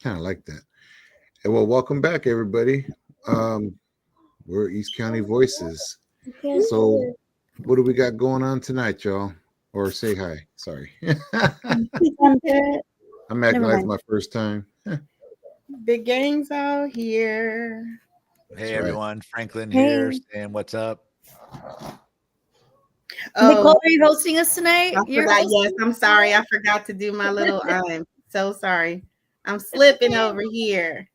Kind of like that. And well, welcome back, everybody. Um, we're East County Voices. So, what do we got going on tonight, y'all? Or say hi. Sorry. I'm good. I'm acting Never like it's mind. my first time. The gang's all here. That's Hey right. everyone, Franklin here Hey, saying what's up. Nicole, Oh, are you hosting us tonight? I You're forgot. Yes, hosting I'm us sorry. tonight? I forgot to do my little. I'm so sorry. I'm It's slipping okay. over here.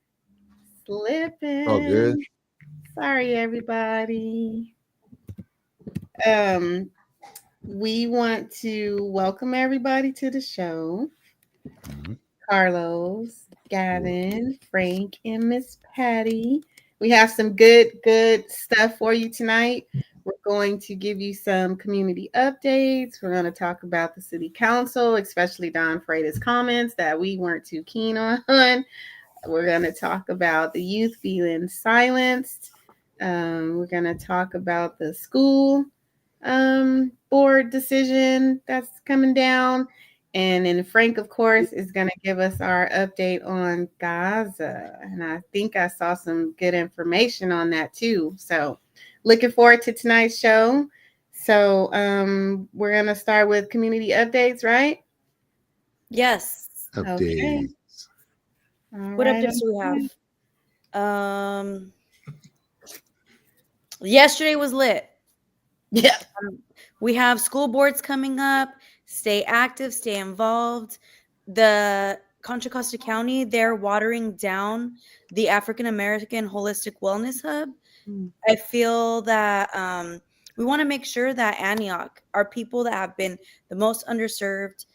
All good. Slipping. Sorry, everybody. Um, we want to welcome everybody to the show. Mhm. Carlos, Well, Gavin, Frank, and Miss Patty. We have some good stuff for you tonight. We're going to give you some community updates. We're going to talk about the city council, especially Don Freitas' comments that we weren't too keen on. We're going to talk about the youth feeling silenced. We're going to talk about the school board decision that's coming down. And then Frank, of course, is going to give us our update on Gaza. And I think I saw some good information on that too. So looking forward to tonight's show. So we're going to start with community updates, right? Yes. Okay. updates. All What right. updates do we have? Um, Yesterday was lit. Yeah. We have school boards coming up. Stay active, stay involved. The Contra Costa County, they're watering down the African American Holistic Wellness Hub. I feel that we want to make sure that Antioch, our people that have been the most underserved,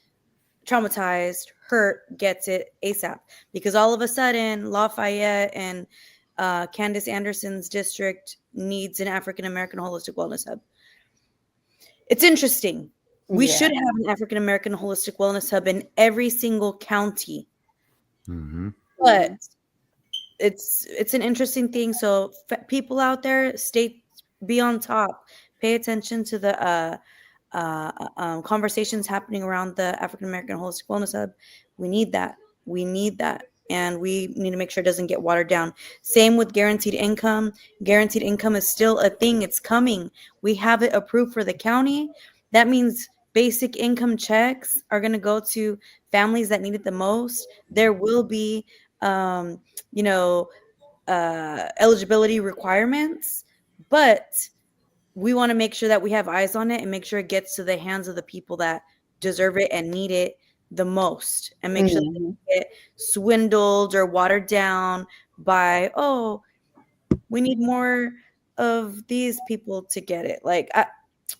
traumatized, hurt, gets it ASAP. Because all of a sudden, Lafayette and Candace Anderson's district needs an African American Holistic Wellness Hub. It's interesting. We Yeah. should have an African American Holistic Wellness Hub in every single county, Mm-hmm. but it's an interesting thing. So people out there, stay be on top. Pay attention to the conversations happening around the African American Holistic Wellness Hub. We need that. We need that. And we need to make sure it doesn't get watered down. Same with guaranteed income. Guaranteed income is still a thing. It's coming. We have it approved for the county. That means basic income checks are going to go to families that need it the most. There will be, um, you know, eligibility requirements, but we want to make sure that we have eyes on it and make sure it gets to the hands of the people that deserve it and need it the most, and make sure that Mhm. they get swindled or watered down by, oh, we need more of these people to get it.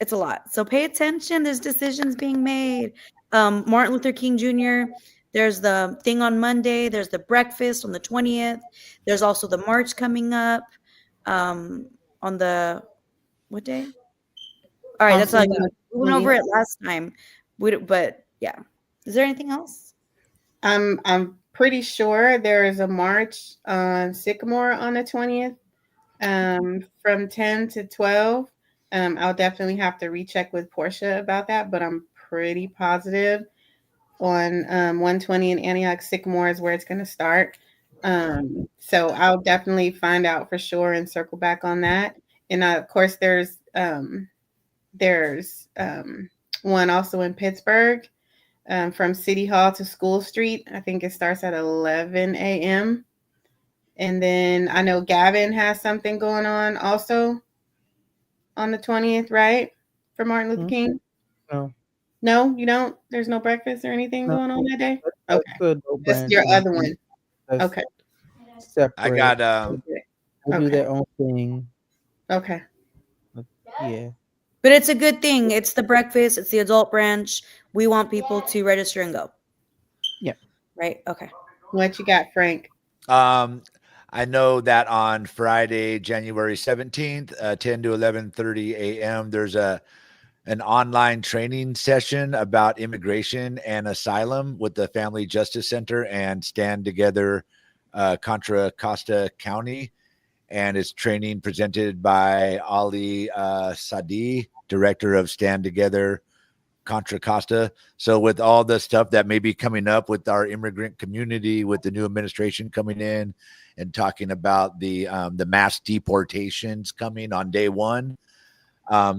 It's a lot. So pay attention. There's decisions being made. Martin Luther King Jr., there's the thing on Monday. There's the breakfast on the 20th. There's also the march coming up on the what day? All right, that's all I Also, got. We went over it last time. But yeah. Is there anything else? I'm pretty sure there is a march on Sycamore on the 20th, from 10 to 12. I'll definitely have to recheck with Portia about that, but I'm pretty positive on 120 in Antioch Sycamore is where it's going to start. So I'll definitely find out for sure and circle back on that. And of course, there's one also in Pittsburgh, from City Hall to School Street. I think it starts at 11 a.m. And then I know Gavin has something going on also on the 20th, right? For Martin Luther Mm, King. No, No, you don't? There's no breakfast or anything no, going on that day? that's Okay. the no That's branch your one. other one. That's Okay. I separate. got Okay. They do Okay. their own thing. Okay. Yeah. But it's a good thing. It's the breakfast, it's the adult branch. We want people to register and go. Yeah. Right? Okay. What you got, Frank? um I know that on Friday, January 17th, 10 to 11:30 a.m. there's an online training session about immigration and asylum with the Family Justice Center and Stand Together Contra Costa County. And it's training presented by Ali Sadi, director of Stand Together Contra Costa. So with all the stuff that may be coming up with our immigrant community, with the new administration coming in and talking about the mass deportations coming on day one.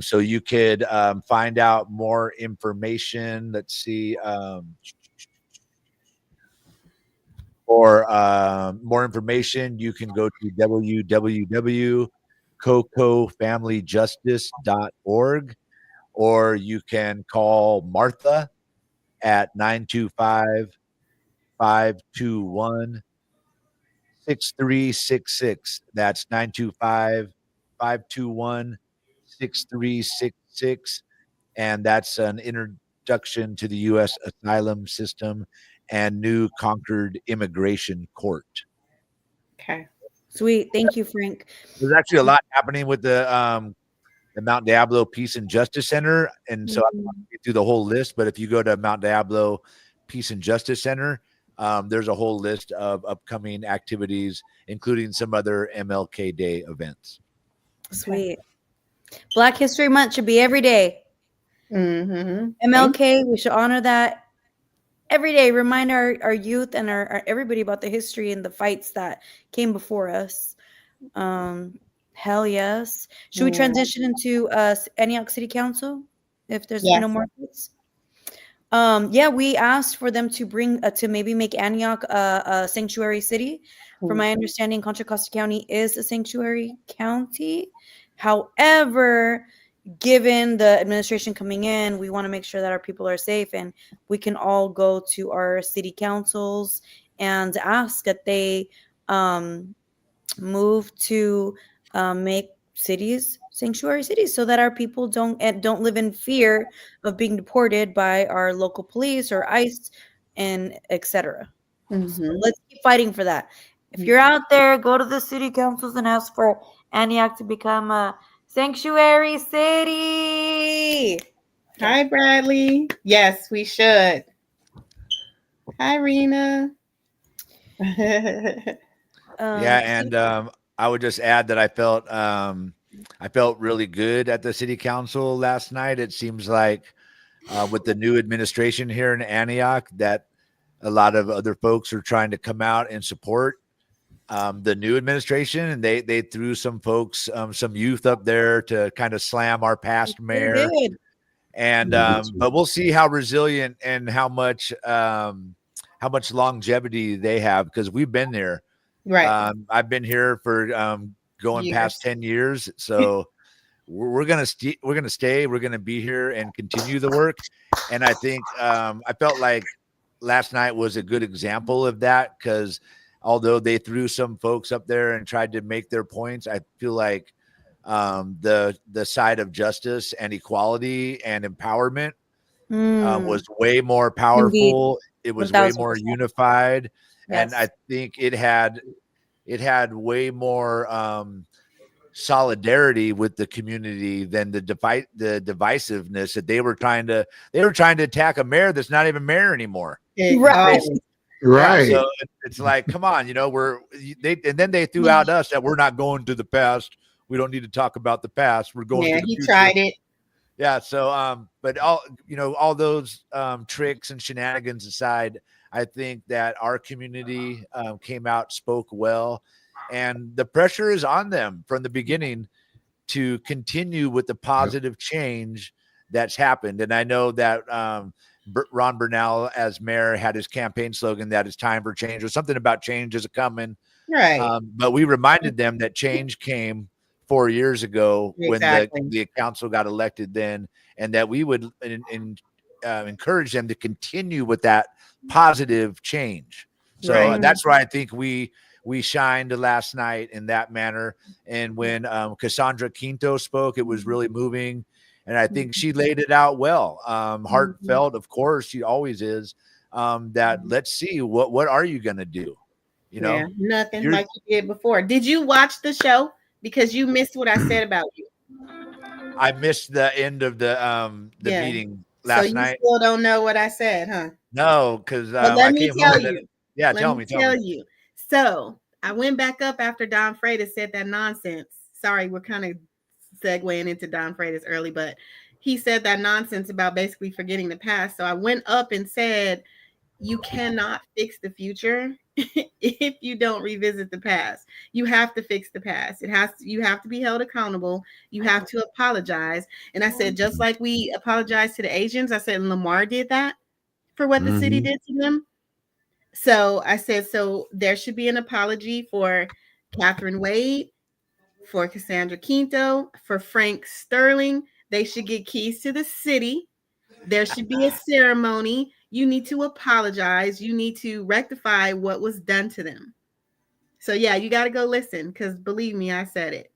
So you could find out more information. Let's see. For more information, you can go to www.cocofamilyjustice.org, or you can call Martha at 925-521-6366. That's 925-521-6366. And that's an introduction to the U.S. asylum system and New Concord Immigration Court. Okay. Sweet. Thank you, Frank. There's actually a lot happening with the Mount Diablo Peace and Justice Center, and so I'm not going to get through the whole list. But if you go to Mount Diablo Peace and Justice Center, there's a whole list of upcoming activities, including some other MLK Day events. Sweet. Black History Month should be every day. Mm-hmm. MLK, we should honor that every day. Remind our youth and our everybody about the history and the fights that came before us. Hell yes. Should we transition into Antioch City Council if there's no more votes? Yeah, we asked for them to bring to maybe make Antioch a sanctuary city. From my understanding, Contra Costa County is a sanctuary county. However, given the administration coming in, we want to make sure that our people are safe, and we can all go to our city councils and ask that they move to make cities sanctuary cities, so that our people don't live in fear of being deported by our local police or ICE and etc. So let's keep fighting for that. If you're out there, go to the city councils and ask for Antioch to become a sanctuary city. Hi, Bradley. Yes, we should. Hi, Rena. Yeah, and I would just add that I felt really good at the city council last night. It seems like with the new administration here in Antioch, that a lot of other folks are trying to come out and support the new administration, and they threw some folks, some youth up there to kind of slam our past mayor. And but we'll see how resilient and how much longevity they have, because we've been there. Right. I've been here for going past 10 years, so we're gonna stay. We're gonna be here and continue the work. And I think I felt like last night was a good example of that, because although they threw some folks up there and tried to make their points, I feel like the side of justice and equality and empowerment was way more powerful. Indeed. It was 1,000%. Way more unified. Yes. And I think it had way more solidarity with the community than the divisiveness that they were trying to attack a mayor that's not even mayor anymore. Right. Right. So it's like, come on, and then they threw out us that we're not going to the past. We don't need to talk about the past. We're going to the future. Tried it. Yeah. So, but all those tricks and shenanigans aside, I think that our community came out, spoke well, and the pressure is on them from the beginning to continue with the positive change that's happened. And I know that Ron Bernal, as mayor, had his campaign slogan that it's time for change, or something about change is coming. Right. But we reminded them that change came 4 years ago when the council got elected then, and that we would encourage them to continue with that positive change. So that's why I think we shined last night in that manner. And when Cassandra Quinto spoke, it was really moving. And I think she laid it out well. Heartfelt, of course, she always is. That let's see, what are you going to do? Nothing like you did before. Did you watch the show? Because you missed what I said about you. I missed the end of the meeting last night. So you still don't know what I said, huh? No, because let me tell you. Yeah, tell me. So I went back up after Don Freitas said that nonsense. Sorry, we're kind of segueing into Don Freitas early, but he said that nonsense about basically forgetting the past. So I went up and said, you cannot fix the future if you don't revisit the past. You have to fix the past. You have to be held accountable. You have to apologize. And I said, just like we apologized to the Asians, I said Lamar did that for what the city did to them. So I said, so there should be an apology for Catherine Wade, for Cassandra Quinto, for Frank Sterling. They should get keys to the city. There should be a ceremony. You need to apologize. You need to rectify what was done to them. So yeah, you got to go listen, because believe me, I said it.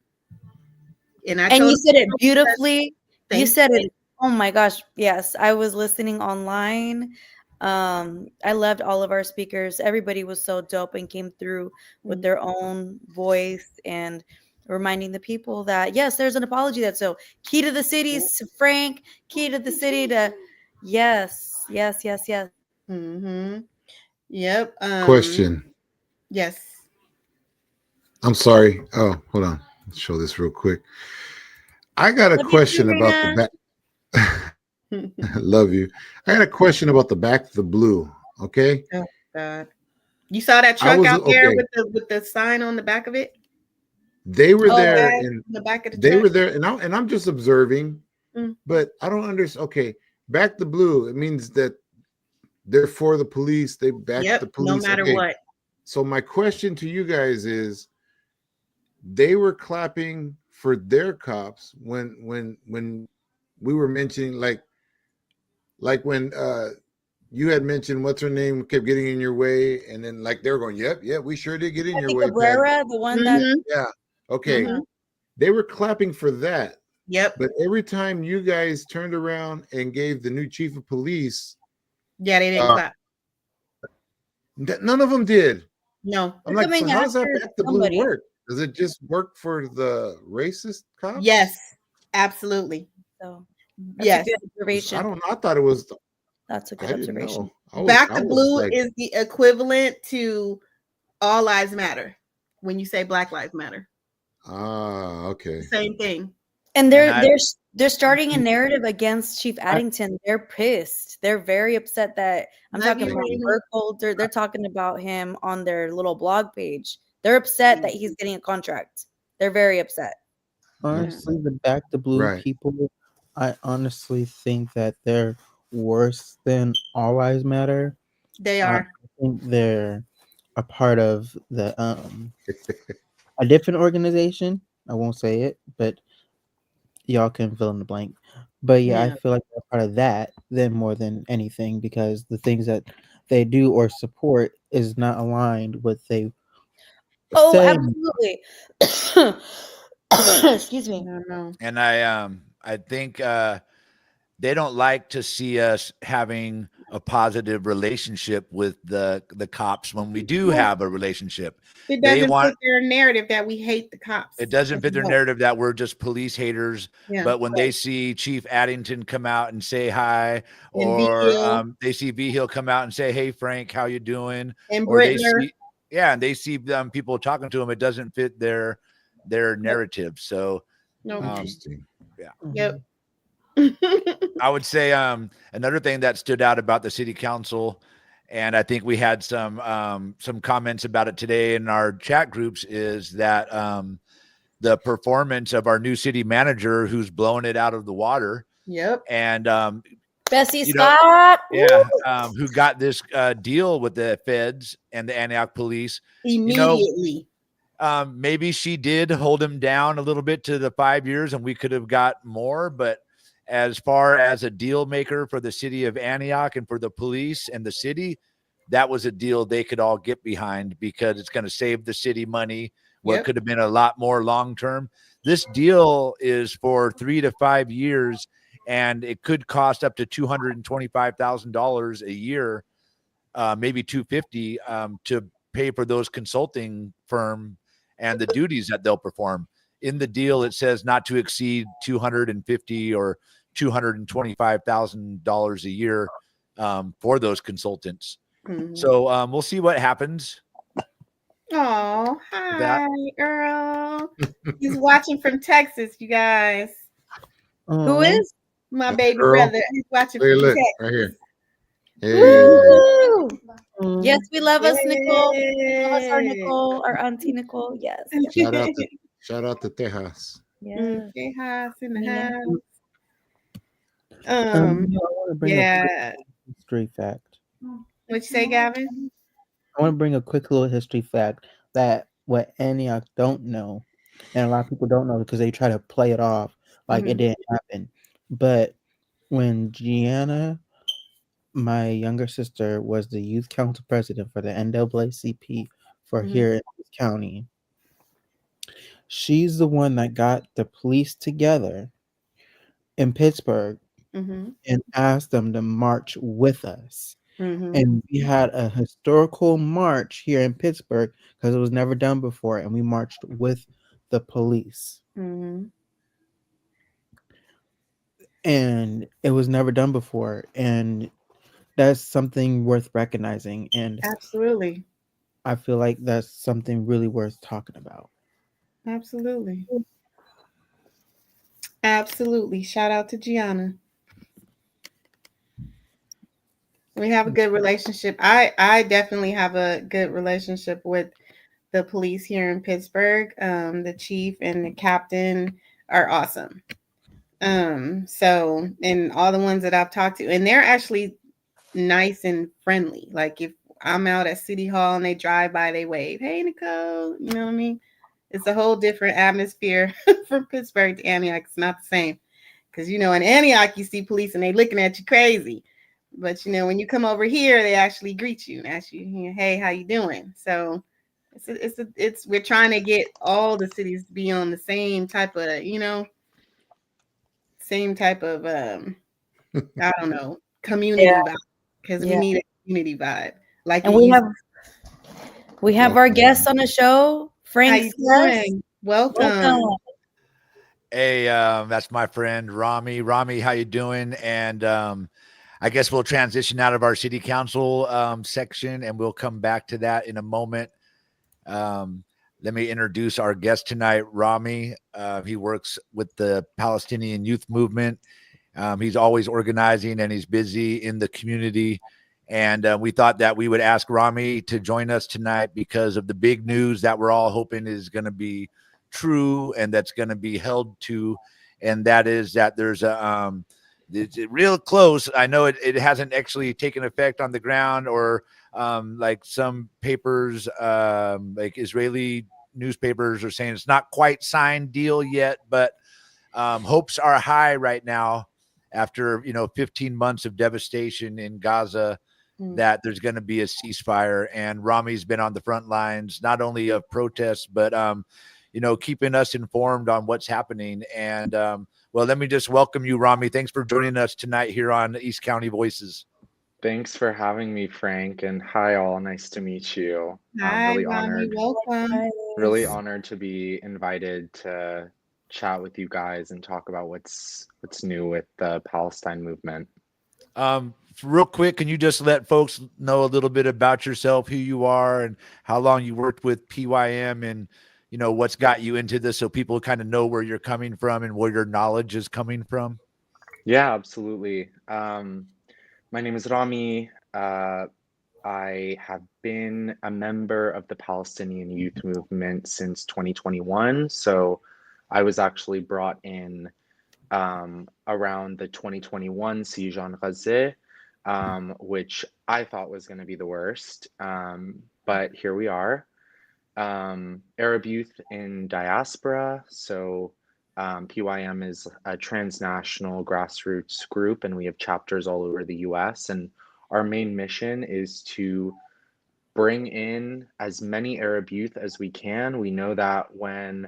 And you said it beautifully. You said you. it. Oh my gosh. Yes. I was listening online. I loved all of our speakers. Everybody was so dope and came through with their own voice and reminding the people that yes, there's an apology. That's so key to the cities to Frank, key to the city to yes. Mm-hmm. Yep. Question. Yes. I'm sorry. Oh, hold on. Let's show this real quick. I got a question about the back. Love you. I got a question about the Back to the Blue. Okay. Oh God. You saw that truck out there with the sign on the back of it? They were there in the back of the they truck. were there, and I'm just observing, Mm. but I don't understand. Okay, back the blue. It means that they're for the police. They back the police. No matter what. So my question to you guys is, they were clapping for their cops when we were mentioning like when you had mentioned what's her name kept getting in your way, and then like they were going, yep, we sure did get in your way. Cabrera, the one that Yeah. Okay. They were clapping for that. Yep. But every time you guys turned around and gave the new chief of police, they didn't clap. None of them did. No. I'm like, so how does that Back the Blue work? Does it just work for the racist cops? Yes, absolutely. So yes. Observation. I don't know. I thought it was. That's a good observation. Back the Blue is the equivalent to All Lives Matter when you say Black Lives Matter. Ah, okay. Same thing. And they're starting a narrative against Chief Addington. They're pissed. They're very upset that I'm talking about Burkholder. They're talking about him on their little blog page. They're upset that he's getting a contract. They're very upset. Honestly, the Back to Blue people, I honestly think that they're worse than All Lives Matter. They are. I think they're a part of the a different organization. I won't say it, but y'all can fill in the blank. But yeah, I feel like they're part of that then more than anything, because the things that they do or support is not aligned with they. Oh, absolutely. Excuse me. And I think they don't like to see us having a positive relationship with the cops when we do have a relationship. It doesn't fit their narrative that we hate the cops. It doesn't fit their narrative that we're just police haters. But when they see Chief Addington come out and say hi, or they see V Hill come out and say, "Hey Frank, how you doing?" And or they see people talking to him, it doesn't fit their narrative. So interesting. Yep. I would say another thing that stood out about the city council, and I think we had some comments about it today in our chat groups, is that the performance of our new city manager, who's blowing it out of the water. Yep. And Bessie Scott. Who got this deal with the feds and the Antioch police immediately. Maybe she did hold him down a little bit to the 5 years, and we could have got more, but as far as a deal maker for the city of Antioch and for the police and the city, that was a deal they could all get behind, because it's going to save the city money where it could have been a lot more long-term. This deal is for 3 to 5 years, and it could cost up to $225,000 a year, maybe $250,000 to pay for those consulting firm and the duties that they'll perform. In the deal, it says not to exceed $250,000 or $225,000 a year for those consultants. Mm-hmm. So we'll see what happens. Oh, hi, Earl. He's watching from Texas, you guys. Who is? My baby Girl. brother. He's watching Hey, from look Texas. right here. Hey, Woo! Mm. Yes, we love us, Nicole. Love us, our Yay. Nicole, our auntie Nicole. Yes. shout out to Tejas. Yes. Tejas in the Nina. house. I want to bring a quick Yeah. history fact. What you say, Gavin? I want to bring a quick little history fact that what Antioch don't know, and a lot of people don't know because they try to play it off like it didn't happen. But when Gianna, my younger sister, was the youth council president for the NAACP for here in this county, she's the one that got the police together in Pittsburgh and asked them to march with us. And we had a historical march here in Pittsburgh because it was never done before, and we marched with the police. And it was never done before, and that's something worth recognizing. And Absolutely. I feel like that's something really worth talking about. Absolutely. Absolutely. Shout out to Gianna. We have a good relationship. I definitely have a good relationship with the police here in Pittsburgh. The chief and the captain are awesome. So, and all the ones that I've talked to, and they're actually nice and friendly. Like if I'm out at City Hall and they drive by, they wave, "Hey, Nicole," you know what I mean? It's a whole different atmosphere from Pittsburgh to Antioch. It's not the same. Because, in Antioch, you see police and they looking at you crazy. But, when you come over here, they actually greet you and ask you, "Hey, how you doing?" So we're trying to get all the cities to be on the same type of, I don't know, community vibe. Because we need a community vibe. Like, And we have our guests on the show. Frank, how you doing? Welcome. Hey, that's my friend Rami. Rami, how you doing? And I guess we'll transition out of our city council section, and we'll come back to that in a moment. Let me introduce our guest tonight, Rami. He works with the Palestinian Youth Movement. He's always organizing, and he's busy in the community. And we thought that we would ask Rami to join us tonight because of the big news that we're all hoping is going to be true and that's going to be held to. And that is that there's it's real close. I know it hasn't actually taken effect on the ground, or like some papers, like Israeli newspapers are saying it's not quite signed deal yet, but hopes are high right now after 15 months of devastation in Gaza, that there's going to be a ceasefire. And Rami's been on the front lines, not only of protests, but keeping us informed on what's happening. And well, let me just welcome you, Rami. Thanks for joining us tonight here on East County Voices. Thanks for having me, Frank. And hi, all. Nice to meet you. Hi, I'm really Rami. honored. Welcome. Really honored to be invited to chat with you guys and talk about what's new with the Palestine movement. Real quick, can you just let folks know a little bit about yourself, who you are, and how long you worked with PYM, and what's got you into this, so people kind of know where you're coming from and where your knowledge is coming from? Yeah, absolutely. My name is Rami. I have been a member of the Palestinian Youth Movement since 2021. So I was actually brought in around the 2021 siege on Gaza, which I thought was going to be the worst. But here we are. Arab Youth in Diaspora. So PYM is a transnational grassroots group, and we have chapters all over the US. And our main mission is to bring in as many Arab youth as we can. We know that when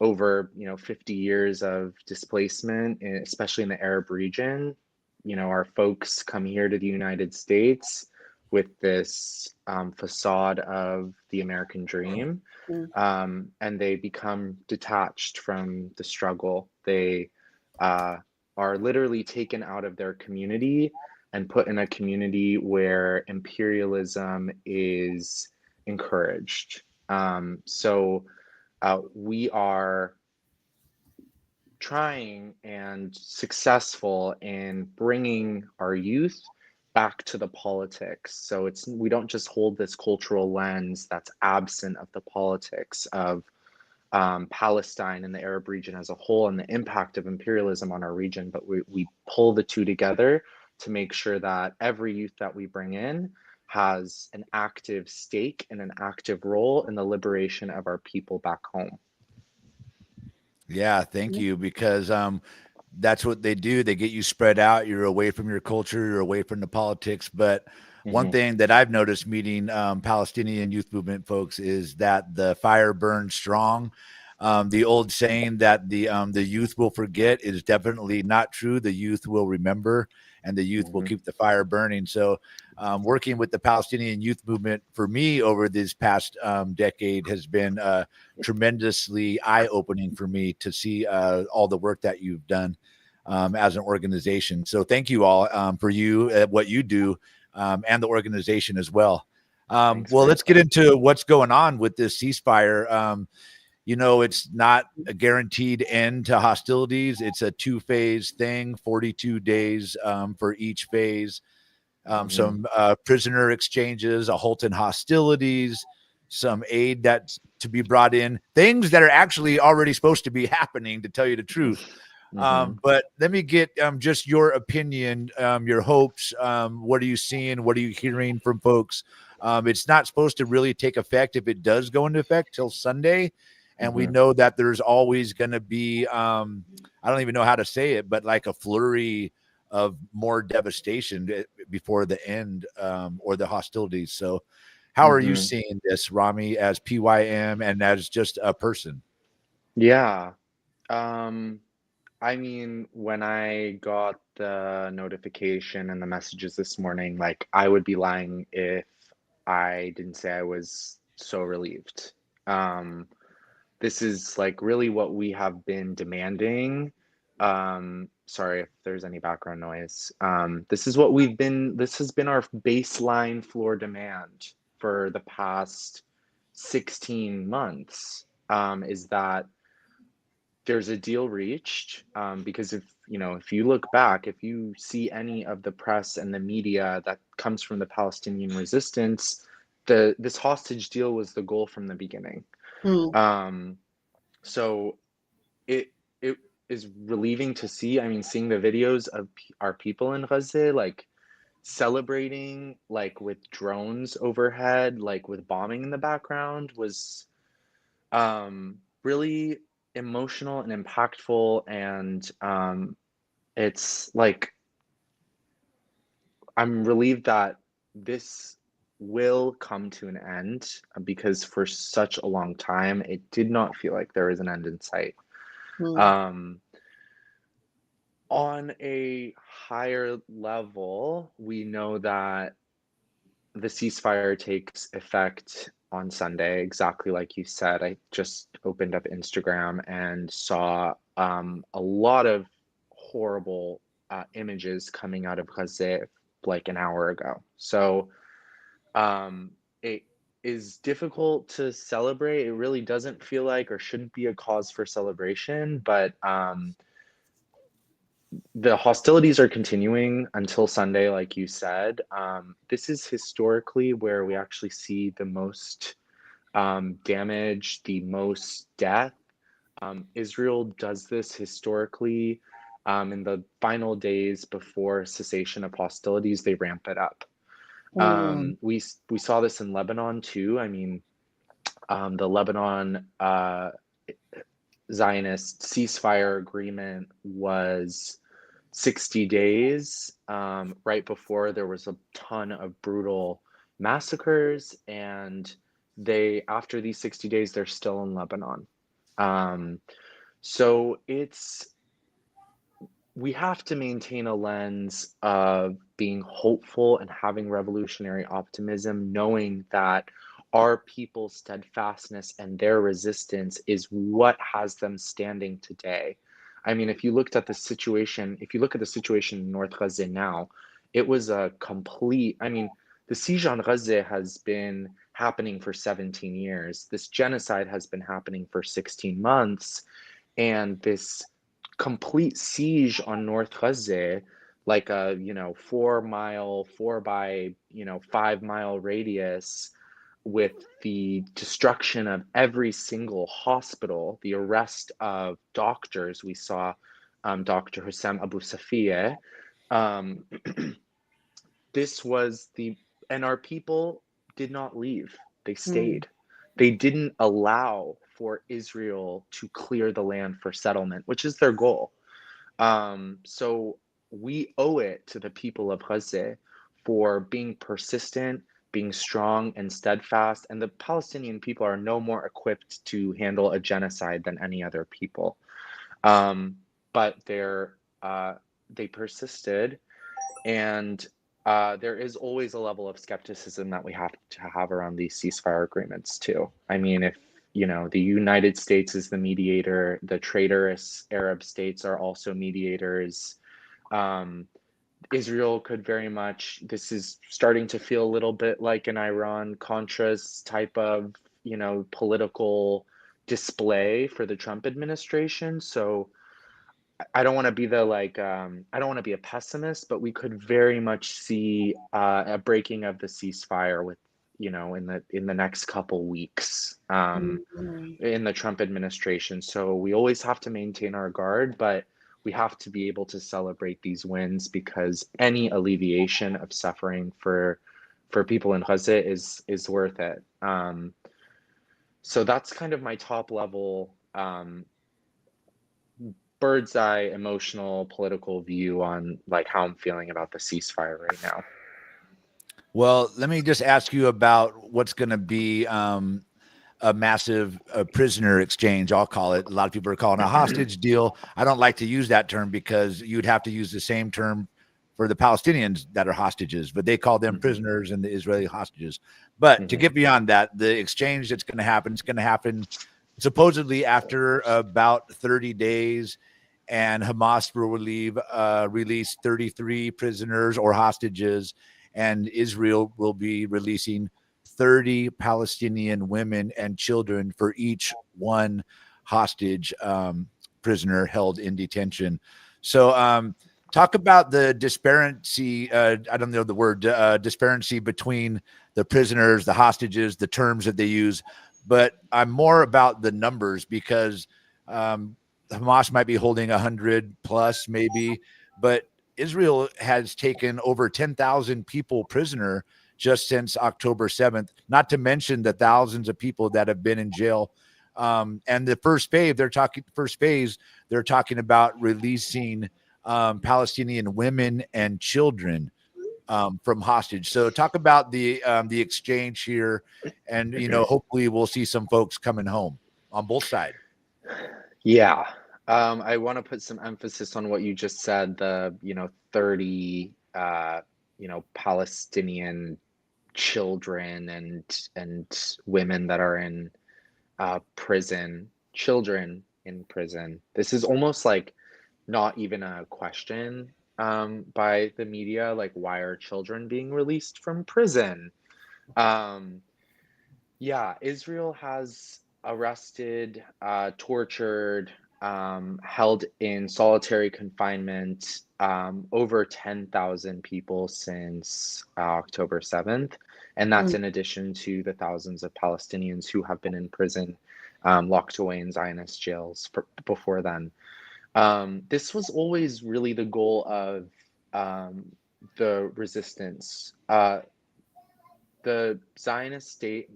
over 50 years of displacement, especially in the Arab region, our folks come here to the United States with this facade of the American dream, and they become detached from the struggle. They are literally taken out of their community and put in a community where imperialism is encouraged. So we are trying and successful in bringing our youth back to the politics. So we don't just hold this cultural lens that's absent of the politics of Palestine and the Arab region as a whole and the impact of imperialism on our region, but we pull the two together to make sure that every youth that we bring in has an active stake and an active role in the liberation of our people back home. Yeah, thank you. Because that's what they do. They get you spread out. You're away from your culture. You're away from the politics. But one thing that I've noticed meeting Palestinian youth movement folks is that the fire burns strong. The old saying that the youth will forget is definitely not true. The youth will remember, and the youth will keep the fire burning. So working with the Palestinian youth movement for me over this past decade has been tremendously eye-opening for me to see all the work that you've done as an organization. So thank you all for what you do and the organization as well. Well, let's get into what's going on with this ceasefire. It's not a guaranteed end to hostilities. It's a 2-phase thing, 42 days for each phase. Some prisoner exchanges, a halt in hostilities, some aid that's to be brought in, things that are actually already supposed to be happening, to tell you the truth. But let me get just your opinion, your hopes. What are you seeing? What are you hearing from folks? It's not supposed to really take effect, if it does go into effect, till Sunday. And we know that there's always going to be, I don't even know how to say it, but like a flurry of more devastation before the end or the hostilities. So how are you seeing this, Rami, as PYM and as just a person? Yeah. I mean, when I got the notification and the messages this morning, like, I would be lying if I didn't say I was so relieved. This is like really what we have been demanding. Sorry if there's any background noise. This has been our baseline floor demand for the past 16 months, is that there's a deal reached, because if you look back, if you see any of the press and the media that comes from the Palestinian resistance, this hostage deal was the goal from the beginning. So it is relieving to see. I mean, seeing the videos of our people in Gaza, like celebrating, like with drones overhead, like with bombing in the background, was really emotional and impactful. And it's like, I'm relieved that this will come to an end, because for such a long time it did not feel like there was an end in sight. On a higher level, we know that the ceasefire takes effect on Sunday, exactly like you said. I just opened up Instagram and saw a lot of horrible images coming out of Gaza like an hour ago. So it is difficult to celebrate. It really doesn't feel like, or shouldn't be, a cause for celebration, but the hostilities are continuing until Sunday, like you said. This is historically where we actually see the most damage, the most death. Israel does this historically. In the final days before cessation of hostilities, they ramp it up. We saw this in Lebanon too. I mean, the Lebanon Zionist ceasefire agreement was 60 days, right before there was a ton of brutal massacres, and after these 60 days, they're still in Lebanon. So we have to maintain a lens of being hopeful and having revolutionary optimism, knowing that our people's steadfastness and their resistance is what has them standing today. I mean, if you look at the situation in North Gaza now, it was a complete, I mean, the siege on Gaza has been happening for 17 years. This genocide has been happening for 16 months. And this complete siege on North Gaza, like a 4 by 5 mile radius, with the destruction of every single hospital, the arrest of doctors. We saw Dr. Hussam Abu Safieh. Um, and our people did not leave. They stayed. They didn't allow for Israel to clear the land for settlement, which is their goal. So we owe it to the people of Gaza for being persistent, being strong and steadfast. And the Palestinian people are no more equipped to handle a genocide than any other people. But they persisted, and there is always a level of skepticism that we have to have around these ceasefire agreements too. I mean, if the United States is the mediator, the traitorous Arab states are also mediators. Israel could very much, this is starting to feel a little bit like an Iran-Contras type of, political display for the Trump administration. So I don't want to be I don't want to be a pessimist, but we could very much see a breaking of the ceasefire with, in the next couple weeks in the Trump administration. So we always have to maintain our guard, but we have to be able to celebrate these wins, because any alleviation of suffering for people in Gaza is worth it. So that's kind of my top level bird's eye emotional political view on how I'm feeling about the ceasefire right now. Well, let me just ask you about what's going to be a massive prisoner exchange, I'll call it. A lot of people are calling it a hostage deal. I don't like to use that term because you'd have to use the same term for the Palestinians that are hostages, but they call them prisoners and the Israeli hostages. But to get beyond that, the exchange that's going to happen, it's going to happen supposedly after about 30 days, and Hamas will release 33 prisoners or hostages, and Israel will be releasing 30 Palestinian women and children for each one hostage prisoner held in detention. So talk about the disparity, I don't know the word, disparity between the prisoners, the hostages, the terms that they use, but I'm more about the numbers, because Hamas might be holding 100 plus maybe, but Israel has taken over 10,000 people prisoner just since October 7th, not to mention the thousands of people that have been in jail. And the first phase, they're talking about releasing Palestinian women and children from hostage. So talk about the exchange here, and hopefully we'll see some folks coming home on both sides. Yeah. I want to put some emphasis on what you just said, the 30 Palestinian children and women that are in prison, children in prison. This is almost like not even a question by the media, like, why are children being released from prison? Yeah, Israel has arrested, tortured, held in solitary confinement over 10,000 people since October 7th. And that's in addition to the thousands of Palestinians who have been in prison, locked away in Zionist jails before then. This was always really the goal of the resistance. The Zionist state,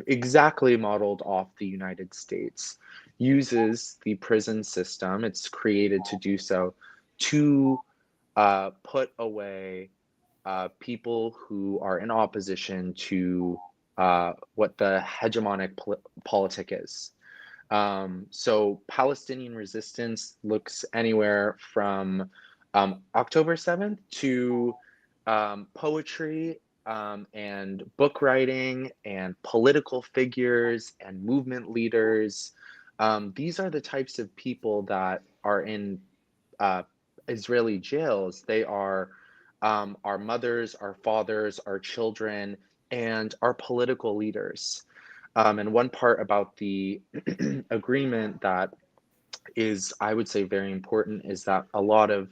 exactly modeled off the United States, uses the prison system, it's created to do so, to put away people who are in opposition to what the hegemonic politic is. So Palestinian resistance looks anywhere from October 7th to poetry and book writing and political figures and movement leaders. These are the types of people that are in Israeli jails. They are our mothers, our fathers, our children, and our political leaders. And one part about the agreement that is, I would say, very important is that a lot of,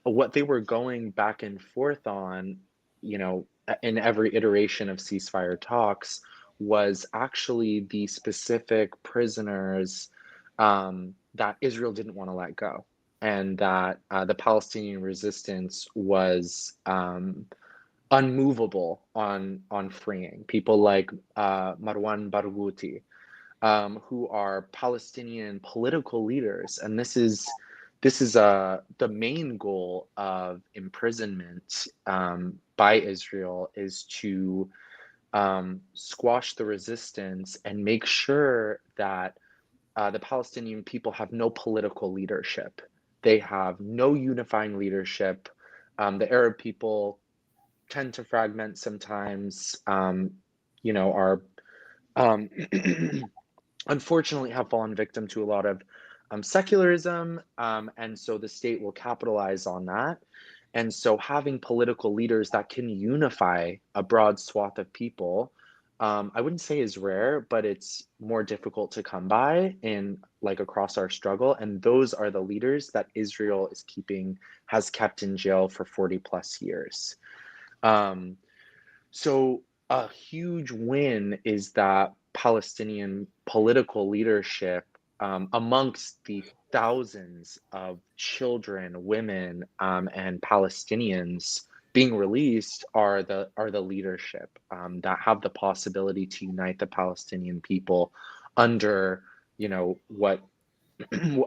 what they were going back and forth on, in every iteration of ceasefire talks was actually the specific prisoners that Israel didn't want to let go, and that the Palestinian resistance was unmovable on freeing people like Marwan Barghouti, who are Palestinian political leaders, and this is the main goal of imprisonment by Israel, is to squash the resistance and make sure that the Palestinian people have no political leadership. They have no unifying leadership. The Arab people tend to fragment sometimes, are unfortunately have fallen victim to a lot of secularism, and so the state will capitalize on that. And so having political leaders that can unify a broad swath of people, I wouldn't say is rare, but it's more difficult to come by in like across our struggle. And those are the leaders that Israel has kept in jail for 40 plus years. So a huge win is that Palestinian political leadership, amongst the thousands of children, women, and Palestinians being released, are the leadership that have the possibility to unite the Palestinian people under, what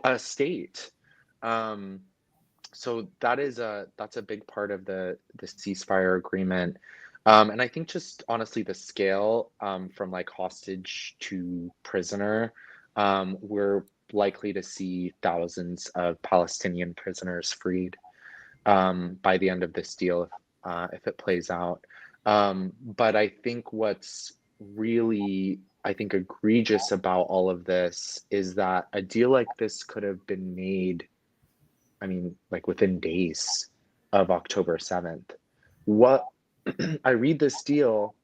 a state. So that's a big part of the ceasefire agreement. And I think just honestly the scale, from like hostage to prisoner, we're likely to see thousands of Palestinian prisoners freed by the end of this deal, if it plays out. But I think what's really, I think, egregious about all of this is that a deal like this could have been made, I mean, like within days of October 7th. What I read this deal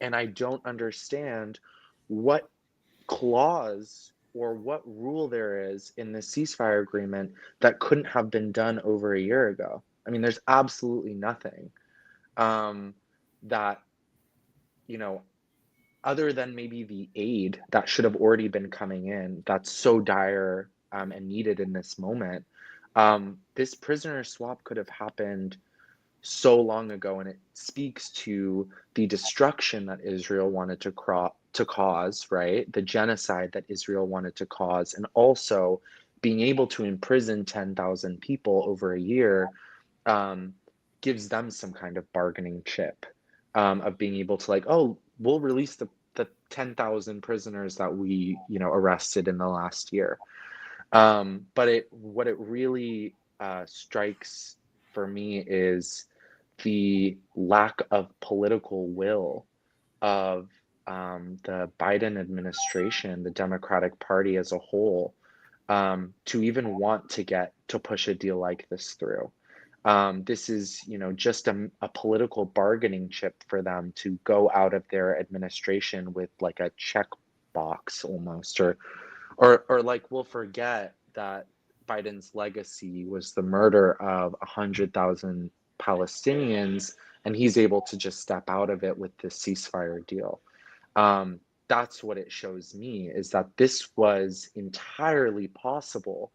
and I don't understand what clause or what rule there is in the ceasefire agreement that couldn't have been done over a year ago. I mean, there's absolutely nothing that, other than maybe the aid that should have already been coming in, that's so dire and needed in this moment. This prisoner swap could have happened so long ago, and it speaks to the destruction that Israel wanted to cause, right? The genocide that Israel wanted to cause, and also being able to imprison 10,000 people over a year gives them some kind of bargaining chip of being able to, like, oh, we'll release the 10,000 prisoners that we, arrested in the last year. But what it really strikes for me is the lack of political will of the Biden administration, the Democratic Party as a whole, to even want to push a deal like this through. This is, just a political bargaining chip for them to go out of their administration with like a check box almost, or like, we'll forget that Biden's legacy was the murder of 100,000 Palestinians, and he's able to just step out of it with this ceasefire deal. That's what it shows me, is that this was entirely possible,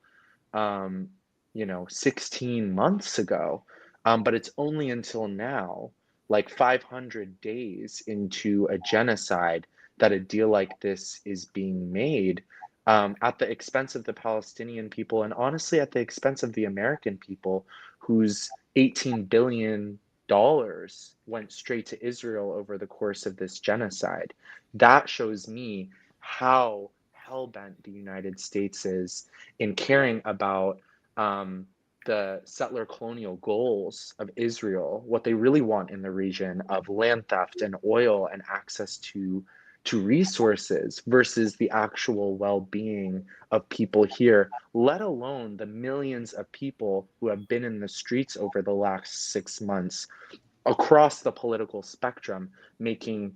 16 months ago. But it's only until now, like 500 days into a genocide, that a deal like this is being made, at the expense of the Palestinian people, and honestly at the expense of the American people, whose $18 billion went straight to Israel over the course of this genocide. That shows me how hell-bent the United States is in caring about the settler colonial goals of Israel, what they really want in the region of land theft and oil and access to resources, versus the actual well-being of people here, let alone the millions of people who have been in the streets over the last 6 months across the political spectrum making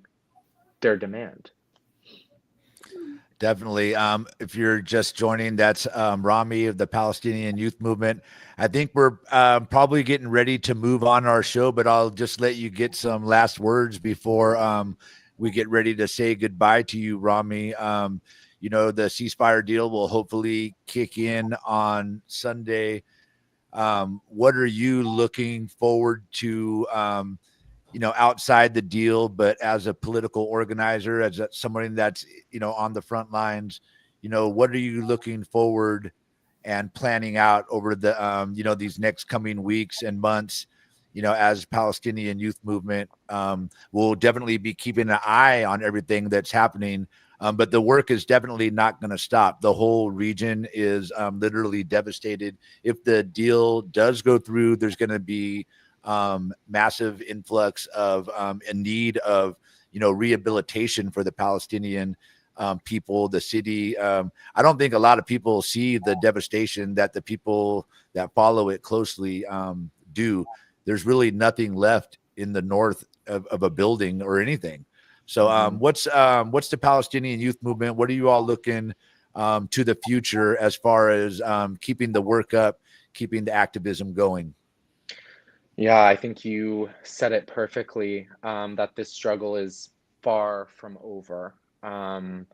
their demand. Definitely. If you're just joining, that's Rami of the Palestinian Youth Movement. I think we're probably getting ready to move on our show, but I'll just let you get some last words before we get ready to say goodbye to you, Rami. You know, the ceasefire deal will hopefully kick in on Sunday. What are you looking forward to? You know, outside the deal, but as a political organizer, as somebody that's, you know, on the front lines, you know, what are you looking forward and planning out over the, you know, these next coming weeks and months, you know, as Palestinian Youth Movement? We'll definitely be keeping an eye on everything that's happening. But the work is definitely not going to stop. The whole region is literally devastated. If the deal does go through, there's going to be massive influx of a need of, you know, rehabilitation for the Palestinian people, the city. I don't think a lot of people see the devastation that the people that follow it closely do. There's really nothing left in the north of a building or anything. So what's the Palestinian Youth Movement? What are you all looking to the future as far as keeping the work up, keeping the activism going? Yeah, I think you said it perfectly, that this struggle is far from over. Well,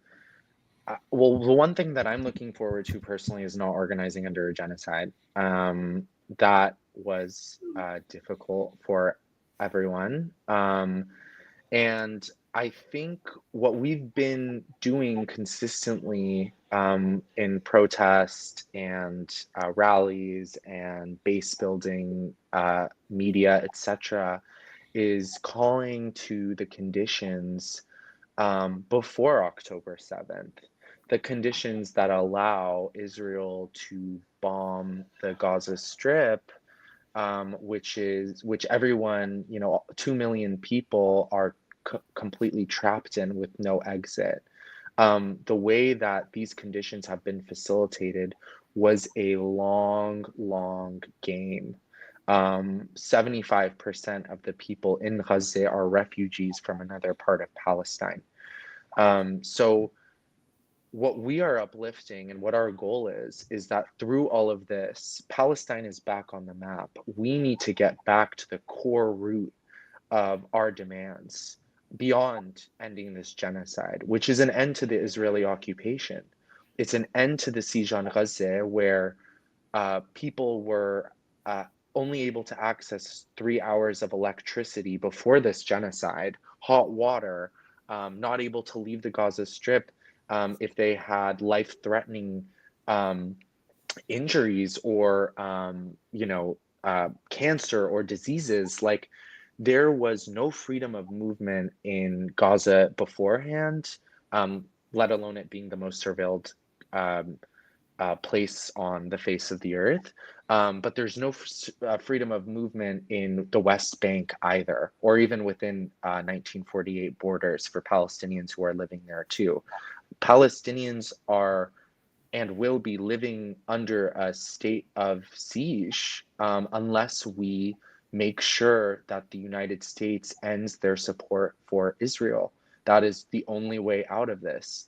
the one thing that I'm looking forward to personally is not organizing under a genocide. That was difficult for everyone. And I think what we've been doing consistently in protest and rallies and base building, media, etc., is calling to the conditions before October 7th, the conditions that allow Israel to bomb the Gaza Strip, which everyone, you know, 2 million people are completely trapped in with no exit. The way that these conditions have been facilitated was a long, long game. 75% of the people in Gaza are refugees from another part of Palestine. So what we are uplifting and what our goal is that through all of this, Palestine is back on the map. We need to get back to the core root of our demands beyond ending this genocide, which is an end to the Israeli occupation. It's an end to the siege on Gaza, where people were only able to access 3 hours of electricity before this genocide, hot water, not able to leave the Gaza Strip if they had life-threatening injuries or cancer or diseases. Like, there was no freedom of movement in Gaza beforehand, let alone it being the most surveilled place on the face of the earth. But there's no freedom of movement in the West Bank either, or even within 1948 borders for Palestinians who are living there too. Palestinians are and will be living under a state of siege unless we make sure that the United States ends their support for Israel. That is the only way out of this.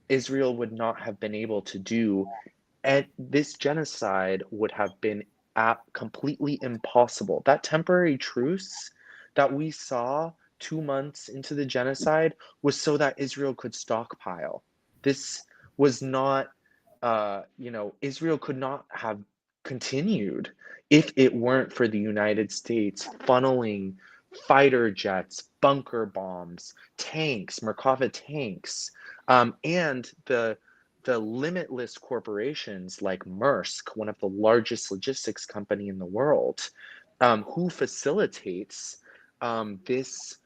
Israel would not have been able to do, and this genocide would have been completely impossible. That temporary truce that we saw 2 months into the genocide was so that Israel could stockpile. This was not, Israel could not have continued if it weren't for the United States funneling fighter jets, bunker bombs, tanks, Merkava tanks, and the limitless corporations like Maersk, one of the largest logistics company in the world, who facilitates this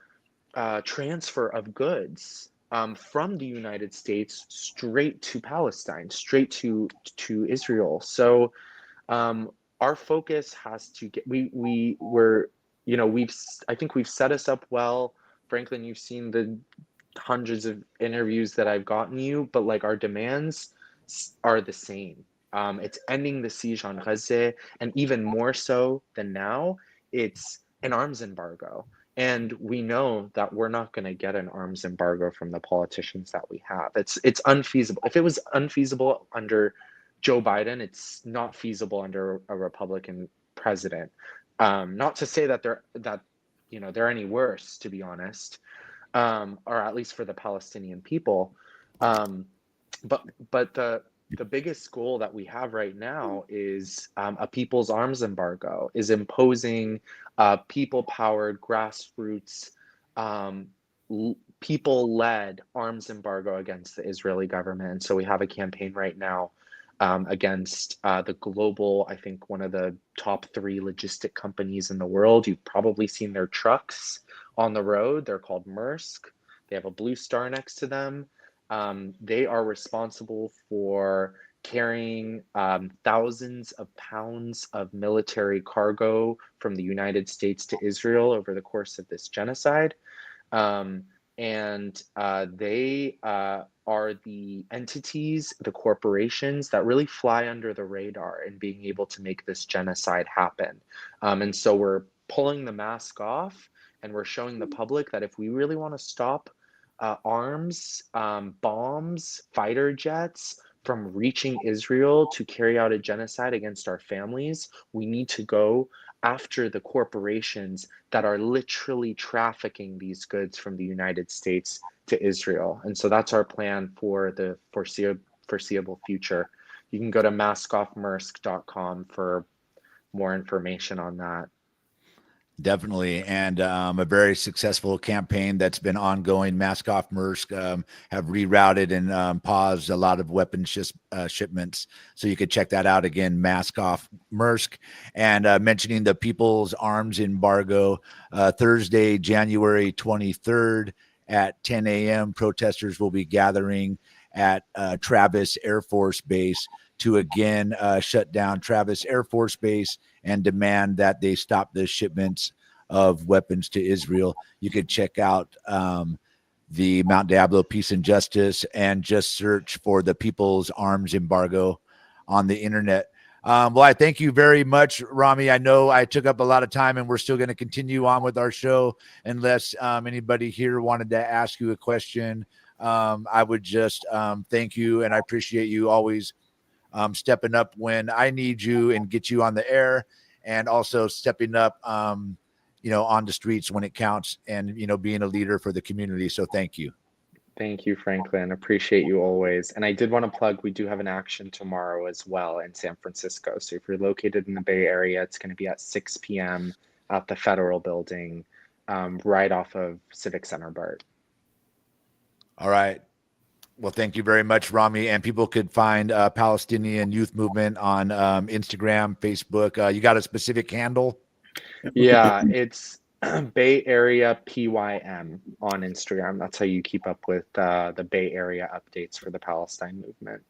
transfer of goods from the United States straight to Palestine, straight to Israel. So our focus has to get. I think we've set us up well. Franklin, you've seen the hundreds of interviews that I've gotten you, but like, our demands are the same. It's ending the siege on Gaza, and even more so than now, it's an arms embargo. And we know that we're not going to get an arms embargo from the politicians that we have. It's unfeasible. If it was unfeasible under Joe Biden, it's not feasible under a Republican president. Not to say that they're any worse, to be honest, or at least for the Palestinian people. But the biggest goal that we have right now is a people's arms embargo, is imposing people-powered, grassroots, people-led arms embargo against the Israeli government. And so we have a campaign right now against the global, I think one of the top 3 logistic companies in the world. You've probably seen their trucks on the road. They're called Maersk. They have a blue star next to them. They are responsible for carrying thousands of pounds of military cargo from the United States to Israel over the course of this genocide. And they are the entities, the corporations that really fly under the radar in being able to make this genocide happen. And so we're pulling the mask off, and we're showing the public that if we really want to stop arms, bombs, fighter jets from reaching Israel to carry out a genocide against our families, we need to go after the corporations that are literally trafficking these goods from the United States to Israel. And so that's our plan for the foreseeable future. You can go to maskoffmaersk.com for more information on that. Definitely. And a very successful campaign that's been ongoing. Mask Off Maersk have rerouted and paused a lot of weapons shipments. So you could check that out again, Mask Off Maersk. And mentioning the People's Arms Embargo, Thursday, January 23rd at 10 a.m., protesters will be gathering at Travis Air Force Base to again shut down Travis Air Force Base and demand that they stop the shipments of weapons to Israel. You could check out the Mount Diablo Peace and Justice and just search for the People's Arms Embargo on the internet. Well, I thank you very much, Rami. I know I took up a lot of time, and we're still going to continue on with our show unless anybody here wanted to ask you a question. I would just thank you, and I appreciate you always stepping up when I need you and get you on the air, and also stepping up, on the streets when it counts, and, being a leader for the community. So thank you. Thank you, Franklin. Appreciate you always. And I did want to plug, we do have an action tomorrow as well in San Francisco. So if you're located in the Bay Area, it's going to be at 6 p.m. at the Federal Building, right off of Civic Center BART. All right. Well, thank you very much, Rami. And people could find Palestinian Youth Movement on Instagram, Facebook. You got a specific handle? Yeah, it's Bay Area PYM on Instagram. That's how you keep up with the Bay Area updates for the Palestine movement.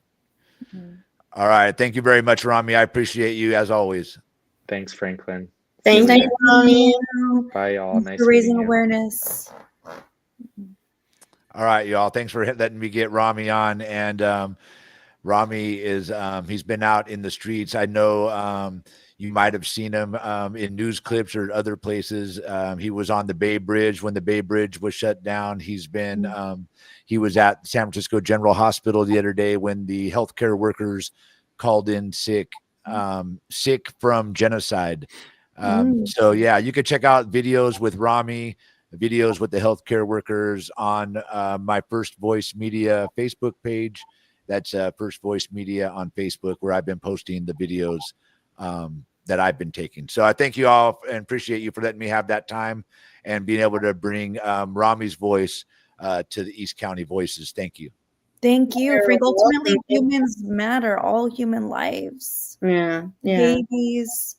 All right. Thank you very much, Rami. I appreciate you as always. Thanks, Franklin. Thank you, Rami. Bye, y'all. Nice for raising meeting you. awareness. All right, y'all. Thanks for letting me get Rami on. And Rami is he's been out in the streets. I know you might have seen him in news clips or other places. He was on the Bay Bridge when the Bay Bridge was shut down. He's been he was at San Francisco General Hospital the other day when the healthcare workers called in sick from genocide. So yeah, you could check out videos with Rami, videos with the healthcare workers on my First Voice Media Facebook page. That's First Voice Media on Facebook, where I've been posting the videos that I've been taking. So I thank you all and appreciate you for letting me have that time and being able to bring Rami's voice to the East County Voices. Thank you. Thank you, Frank. Ultimately, humans matter. All human lives. Yeah. Babies.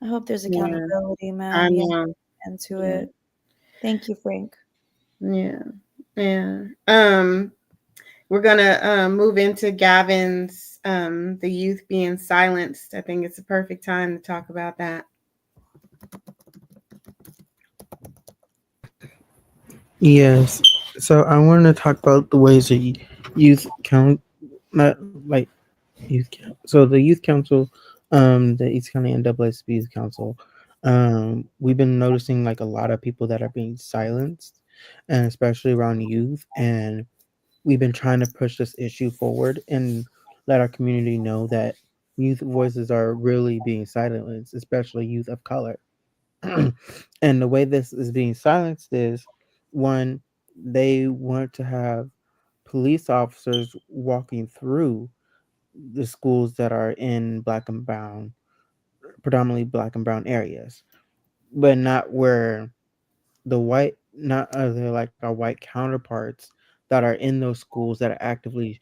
I hope there's accountability, man. I know. Into it. Thank you, Frank. Yeah. We're gonna move into Gavin's the youth being silenced. I think it's a perfect time to talk about that. Yes. So I want to talk about the ways that youth count, not like youth count. So the youth council, the East County NAACP Youth Council, We've been noticing like a lot of people that are being silenced, and especially around youth. And we've been trying to push this issue forward and let our community know that youth voices are really being silenced, especially youth of color. And the way this is being silenced is one, they want to have police officers walking through the schools that are in black and brown, predominantly black and brown areas, but not where the white, not other like our white counterparts that are in those schools that are actively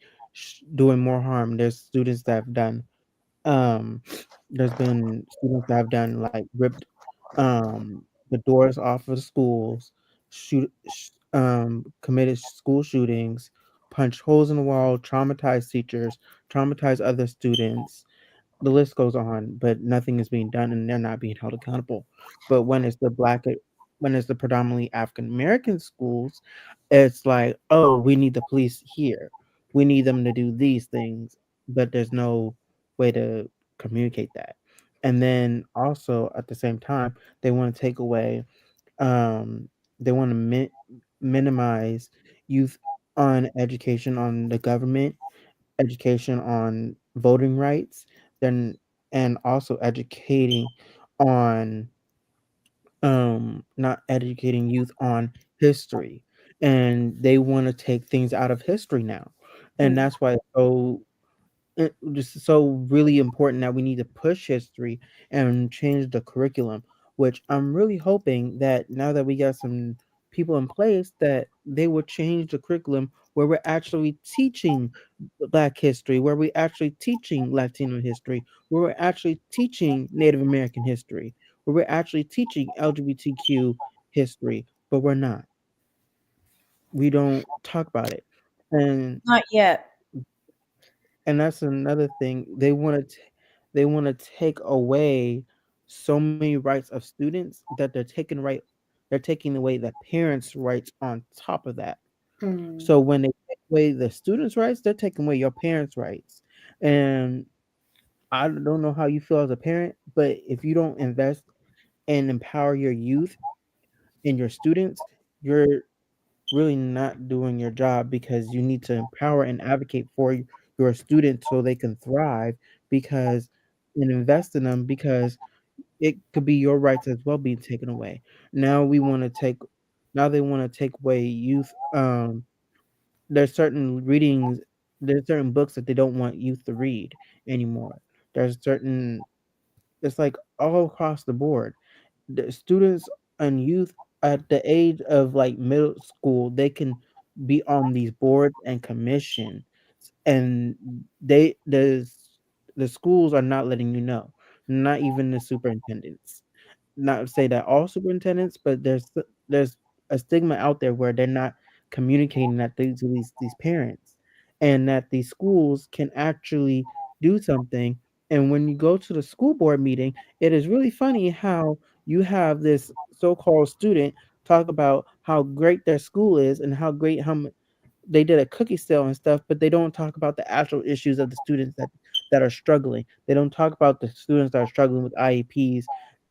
doing more harm. There's students that have done, um, there's been students that have done like ripped the doors off of the schools, committed school shootings, punched holes in the wall, traumatized teachers, traumatized other students. The list goes on, but nothing is being done, and they're not being held accountable. But when it's the predominantly African American schools, it's like, oh, we need the police here. We need them to do these things, but there's no way to communicate that. And then also at the same time, they want to take away, um, they want to minimize youth on education on the government, education on voting rights, then and also educating on not educating youth on history. And they want to take things out of history now. And Mm. that's why it's so just so really important that we need to push history and change the curriculum, which I'm really hoping that now that we got some people in place that they will change the curriculum where we're actually teaching black history, where we're actually teaching Latino history, where we're actually teaching Native American history, where we're actually teaching LGBTQ history, but we're not. We don't talk about it. And Not yet. that's another thing. They want to take away so many rights of students that they're taking away the parents' rights on top of that. Mm. So when they take away the students' rights, they're taking away your parents' rights. And I don't know how you feel as a parent, but if you don't invest and empower your youth and your students, you're really not doing your job, because you need to empower and advocate for your students so they can thrive, because and invest in them, because it could be your rights as well being taken away. Now we want to take now they want to take away youth, there's certain readings, there's certain books that they don't want youth to read anymore. There's certain It's like all across the board. The students and youth at the age of like middle school, they can be on these boards and commission, and the schools are not letting you know, not even the superintendents. Not to say that all superintendents, but there's a stigma out there where they're not communicating that to these parents, and that these schools can actually do something. And when you go to the school board meeting, it is really funny how you have this so-called student talk about how great their school is and how great they did a cookie sale and stuff, but they don't talk about the actual issues of the students that are struggling. They don't talk about the students that are struggling with IEPs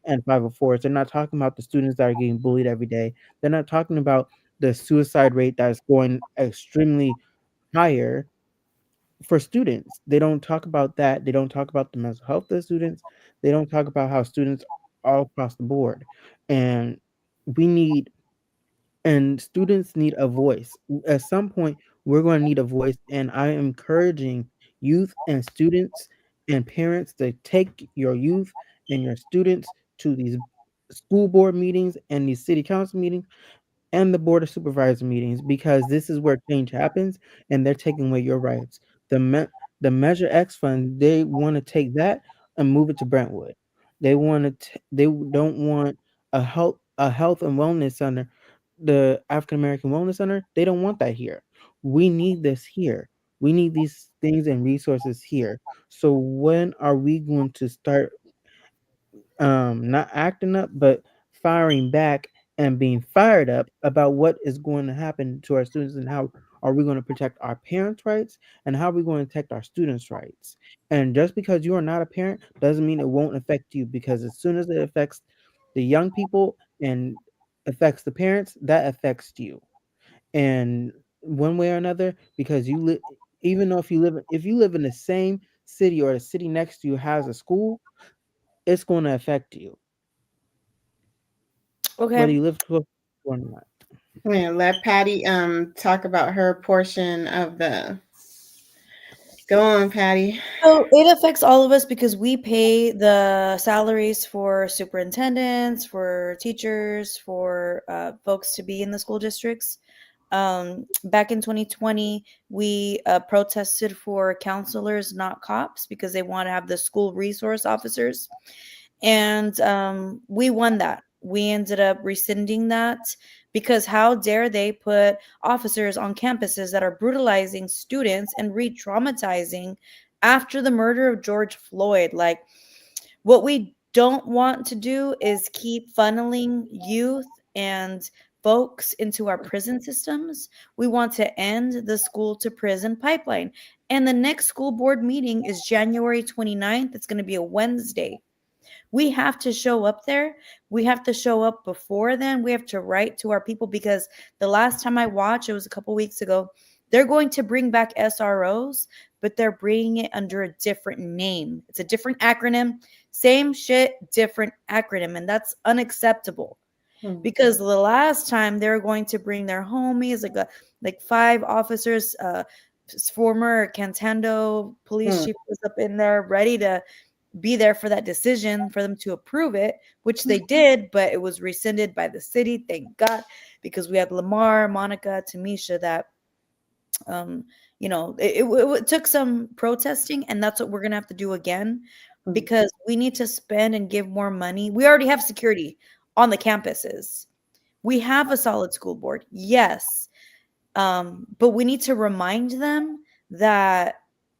and 504s. They're not talking about the students that are getting bullied every day. They're not talking about the suicide rate that's going extremely higher for students. They don't talk about that. They don't talk about the mental health of the students. They don't talk about how students all across the board. And we need and students need a voice. At some point, we're going to need a voice, and I am encouraging youth and students and parents to take your youth and your students to these school board meetings and these city council meetings and the board of supervisor meetings, because this is where change happens, and they're taking away your rights. The Measure X fund, they want to take that and move it to Brentwood. They don't want a health and wellness center, the African American Wellness Center. They don't want that here. We need this here. We need these things and resources here. So when are we going to start not acting up, but firing back and being fired up about what is going to happen to our students, and how are we going to protect our parents' rights, and how are we going to protect our students' rights? And just because you are not a parent doesn't mean it won't affect you, because as soon as it affects the young people and affects the parents, that affects you. And one way or another, because you live, even though if you live in the same city or the city next to you has a school, it's going to affect you whether Okay. you live close or not. Yeah, let Patty talk about her portion of the. Go on, Patty. So it affects all of us because we pay the salaries for superintendents, for teachers, for folks to be in the school districts. Back in 2020, we protested for counselors, not cops, because they want to have the school resource officers. And we won that. We ended up rescinding that because how dare they put officers on campuses that are brutalizing students and re-traumatizing after the murder of George Floyd? Like, what we don't want to do is keep funneling youth and folks into our prison systems. We want to end the school to prison pipeline. And the next school board meeting is January 29th. It's going to be a Wednesday. We have to show up there. We have to show up before then. We have to write to our people because the last time I watched, it was a couple weeks ago, they're going to bring back SROs, but they're bringing it under a different name. It's a different acronym, same shit, different acronym. And that's unacceptable because the last time they were going to bring their homies, like 5 officers, former Cantando police chief was up in there ready to be there for that decision for them to approve it, which they did, but it was rescinded by the city. Thank God, because we had Lamar, Monica, Tamisha that, it took some protesting, and that's what we're going to have to do again because we need to spend and give more money. We already have security on the campuses. We have a solid school board. Yes. But we need to remind them that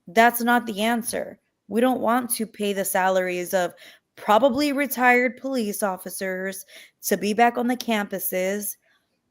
that's not the answer. We don't want to pay the salaries of probably retired police officers to be back on the campuses.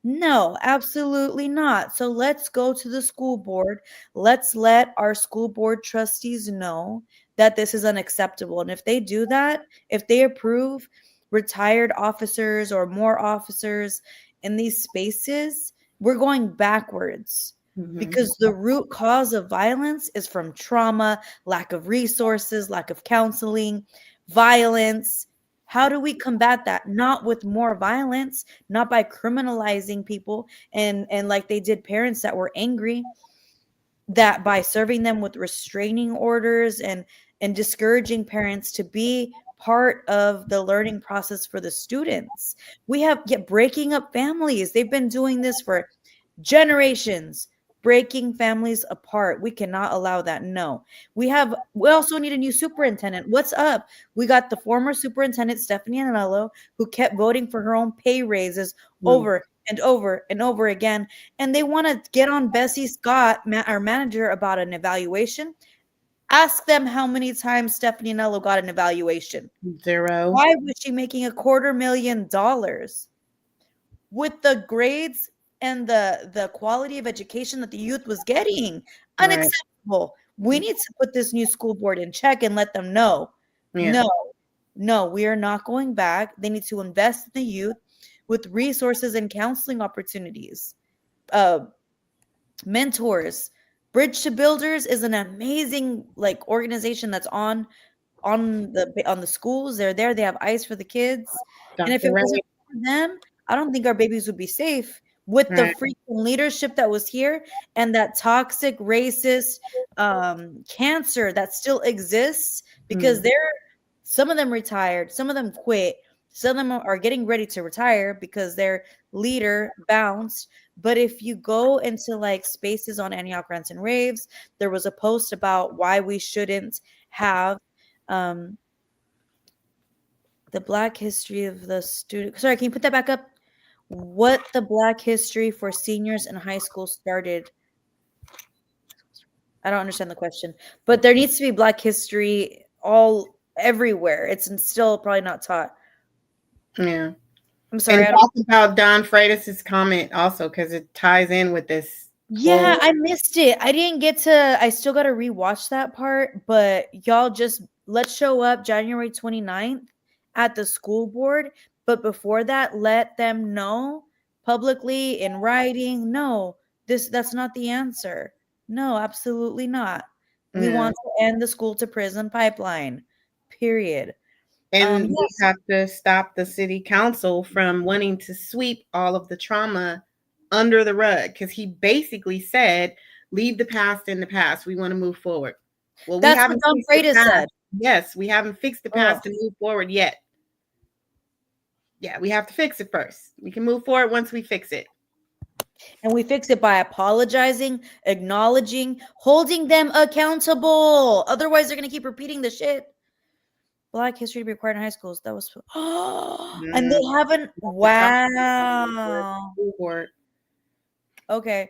No, absolutely not. So let's go to the school board. Let's let our school board trustees know that this is unacceptable. And if they do that, if they approve retired officers or more officers in these spaces, we're going backwards. Because the root cause of violence is from trauma, lack of resources, lack of counseling, violence. How do we combat that? Not with more violence, not by criminalizing people and like they did parents that were angry, that by serving them with restraining orders and discouraging parents to be part of the learning process for the students. We have breaking up families. They've been doing this for generations, breaking families apart. We cannot allow that. No. We also need a new superintendent. What's up? We got the former superintendent, Stephanie Anello, who kept voting for her own pay raises over and over and over again. And they want to get on Bessie Scott, our manager, about an evaluation. Ask them how many times Stephanie Anello got an evaluation. 0. Why was she making $250,000 with the grades and the quality of education that the youth was getting? Unacceptable. We need to put this new school board in check and let them know. No, we are not going back. They need to invest in the youth with resources and counseling opportunities. Mentors. Bridge to Builders is an amazing organization that's on the schools. They're there. They have ice for the kids. And if it wasn't for them, I don't think our babies would be safe. With the freaking leadership that was here and that toxic, racist cancer that still exists, because some of them retired, some of them quit, some of them are getting ready to retire because their leader bounced. But if you go into spaces on Antioch Rants and Raves, there was a post about why we shouldn't have the Black history of the student. Sorry, can you put that back up? What the Black history for seniors in high school started. I don't understand the question, but there needs to be Black history everywhere. It's still probably not taught. Yeah. I'm sorry. And talk about Don Freitas's comment also, because it ties in with this. Yeah, I missed it. I still got to rewatch that part, but y'all let's show up January 29th at the school board But before that, let them know publicly in writing, no, that's not the answer. No, absolutely not. We Yeah. want to end the school to prison pipeline. Period. And we Yes, have to stop the city council from wanting to sweep all of the trauma under the rug, because he basically said, leave the past in the past. We want to move forward. Well, we that's what haven't Don fixed the Freitas past. said. Yes, we haven't fixed the past Ugh. to move forward yet. Yeah, we have to fix it first. We can move forward once we fix it. And we fix it by apologizing, acknowledging, holding them accountable. Otherwise, they're going to keep repeating the shit. Black history to be required in high schools. That was, and they haven't. Wow. Okay.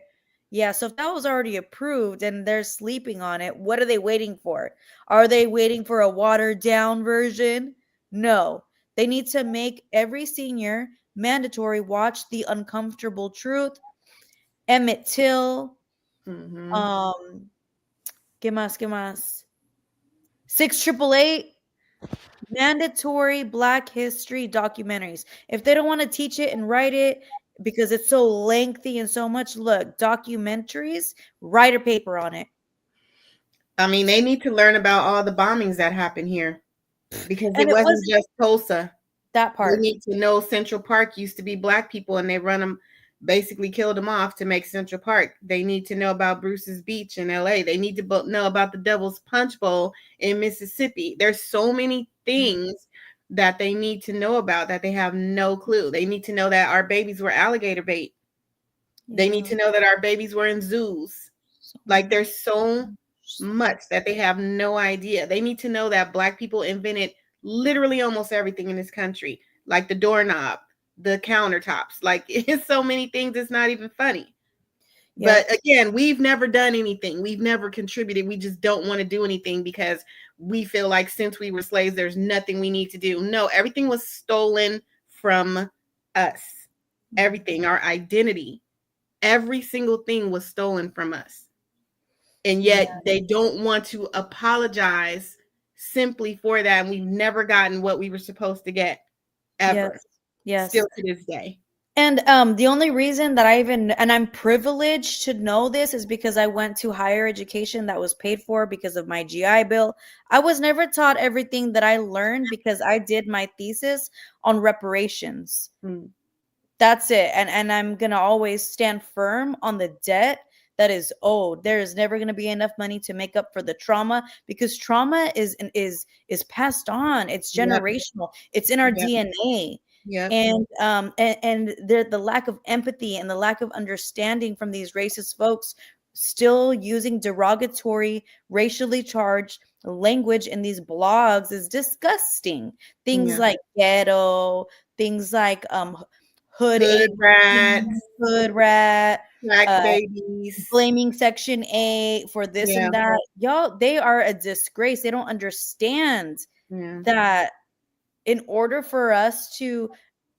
Yeah. So if that was already approved and they're sleeping on it, what are they waiting for? Are they waiting for a watered down version? No. They need to make every senior mandatory watch The Uncomfortable Truth, Emmett Till, ¿qué más? 6888, mandatory Black history documentaries. If they don't want to teach it and write it because it's so lengthy and so much, look, documentaries, write a paper on it. I mean, they need to learn about all the bombings that happened here, because And it wasn't just Tulsa. that part. We need to know Central Park used to be Black people, and they basically killed them off to make Central Park. They need to know about Bruce's Beach in LA. They need to know about the Devil's Punch Bowl in Mississippi. There's so many things that they need to know about that they have no clue. They need to know that our babies were alligator bait. They need to know that our babies were in zoos. Like, there's so much that they have no idea. They need to know that Black people invented literally almost everything in this country, like the doorknob, the countertops. Like, it's so many things, it's not even funny. Yeah. But again, we've never done anything. We've never contributed. We just don't want to do anything because we feel like since we were slaves, there's nothing we need to do. No, everything was stolen from us. Everything, our identity, every single thing was stolen from us. And yet they don't want to apologize simply for that. And we've never gotten what we were supposed to get, ever. Yes. Still to this day. And the only reason that and I'm privileged to know this is because I went to higher education that was paid for because of my GI Bill. I was never taught everything that I learned because I did my thesis on reparations. That's it. And I'm going to always stand firm on the debt that is owed. There is never going to be enough money to make up for the trauma, because trauma is passed on. It's generational. It's in our DNA. Yeah. And the lack of empathy and the lack of understanding from these racist folks still using derogatory, racially charged language in these blogs is disgusting. Things like ghetto, things like hood rat, Black babies, blaming Section 8 for this and that. Y'all, they are a disgrace. They don't understand that in order for us to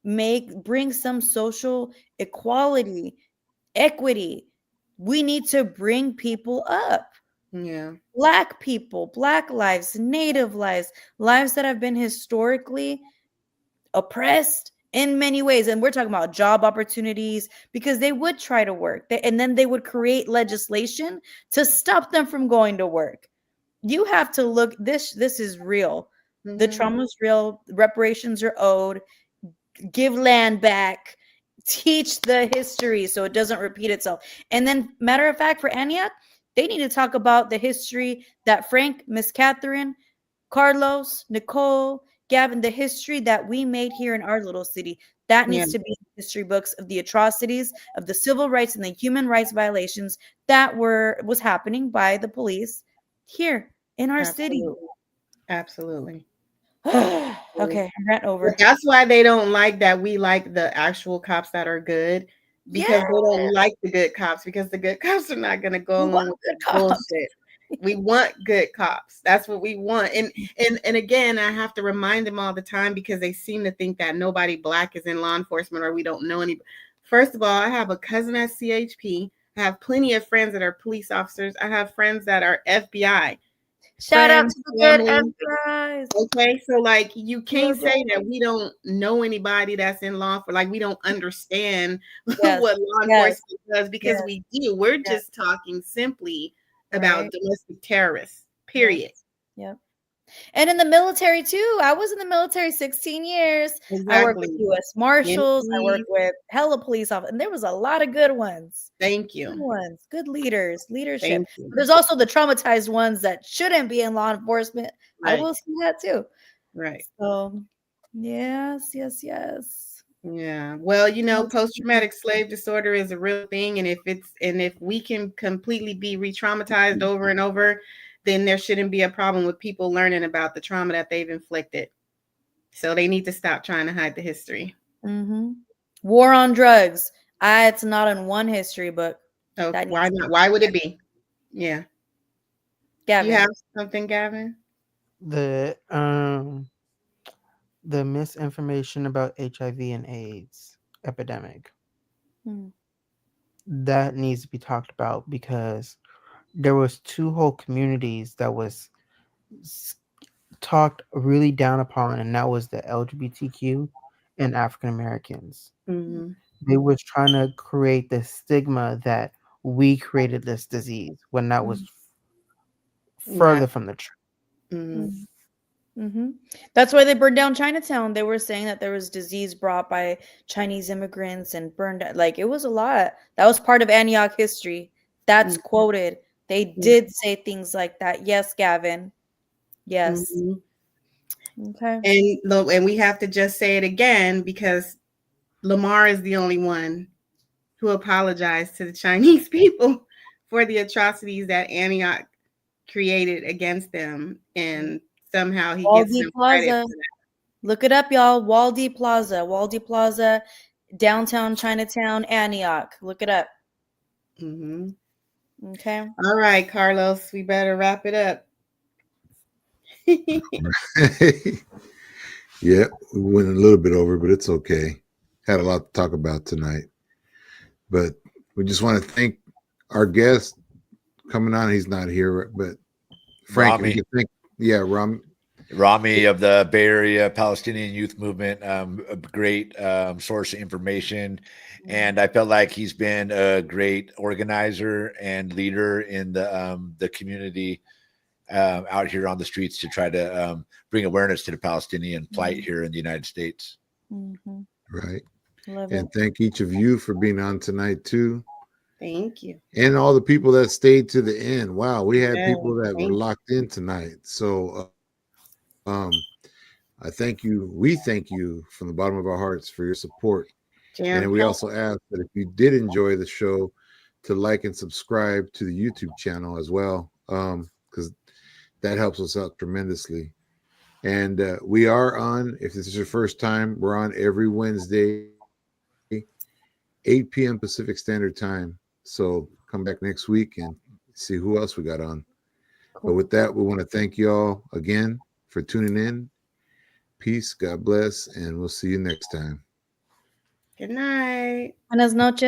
bring some social equality, equity, we need to bring people up. Black people, Black lives, Native lives, lives that have been historically oppressed in many ways. And we're talking about job opportunities, because they would try to work and then they would create legislation to stop them from going to work. You have to look, this is real. The trauma is real. Reparations are owed. Give land back. Teach the history so it doesn't repeat itself. And then, matter of fact, for Antioch, they need to talk about the history that Frank, Miss Catherine, Carlos, Nicole, Gavin, the history that we made here in our little city. That needs to be in history books of the atrocities, of the civil rights and the human rights violations that was happening by the police here in our city. Absolutely. Okay, rant over. That's why they don't like that we like the actual cops that are good, because they don't like the good cops, because the good cops are not going to go along with the bullshit. We want good cops. That's what we want. And again, I have to remind them all the time, because they seem to think that nobody Black is in law enforcement, or we don't know any. First of all, I have a cousin at CHP. I have plenty of friends that are police officers. I have friends that are FBI. Shout out friends, to the good family. guys. Okay, so like you can't Yeah, say that we don't know anybody that's in law for like we don't understand Yes, what law yes, enforcement does because yes, we do. We're yes. just talking simply about Right. domestic terrorists. Yep. Period. Yep. And in the military too. I was in the military 16 years. I worked with Exactly. U.S. Marshals. I Indeed. worked with hella police officers, and there was a lot of good ones. Thank Good you. ones, good leaders, leadership. Thank you. But there's also the traumatized ones that shouldn't be in law enforcement. I Right. will see that too. Right. So, yes, yes, yes. Yeah. Well, post-traumatic slave disorder is a real thing. And if we can completely be re-traumatized over and over, then there shouldn't be a problem with people learning about the trauma that they've inflicted. So they need to stop trying to hide the history. Mm-hmm. War on drugs. It's not in one history book. Oh, That why needs to not? be- Why would it be? Yeah. Gavin. You have something, Gavin? The misinformation about HIV and AIDS epidemic. Hmm. That needs to be talked about because there was two whole communities that was talked really down upon, and that was the LGBTQ and African Americans. Mm-hmm. They was trying to create this stigma that we created this disease when that was further Right. from the truth. Mm-hmm. Mm-hmm. That's why they burned down Chinatown. They were saying that there was disease brought by Chinese immigrants and burned like it was a lot. That was part of Antioch history. That's quoted. They did say things like that. Yes, Gavin. Yes. Mm-hmm. Okay. And we have to just say it again because Lamar is the only one who apologized to the Chinese people for the atrocities that Antioch created against them, and somehow he gets Waldy some credit Plaza. for that. Look it up, y'all. Waldy Plaza, downtown Chinatown, Antioch. Look it up. Mm-hmm. Okay. All right, Carlos, we better wrap it up. Yeah, we went a little bit over, but it's okay. Had a lot to talk about tonight. But we just want to thank our guest coming on. He's not here, but Frank, Rami. if you can thank, Rami of the Bay Area Palestinian Youth Movement, a great source of information. And I felt like he's been a great organizer and leader in the community out here on the streets to try to bring awareness to the Palestinian plight here in the United States. Mm-hmm. right. Love And it. thank each of you for being on tonight too. Thank you. And all the people that stayed to the end. Wow, we had Yeah, people that were thank you. locked in tonight. So I thank you. We thank you from the bottom of our hearts for your support. And then we also ask that if you did enjoy the show, to like and subscribe to the YouTube channel as well, because that helps us out tremendously. And we are on, if this is your first time, we're on every Wednesday, 8 p.m. Pacific Standard Time. So come back next week and see who else we got on. But with that, we want to thank you all again for tuning in. Peace, God bless, and we'll see you next time. Good night. Buenas noches.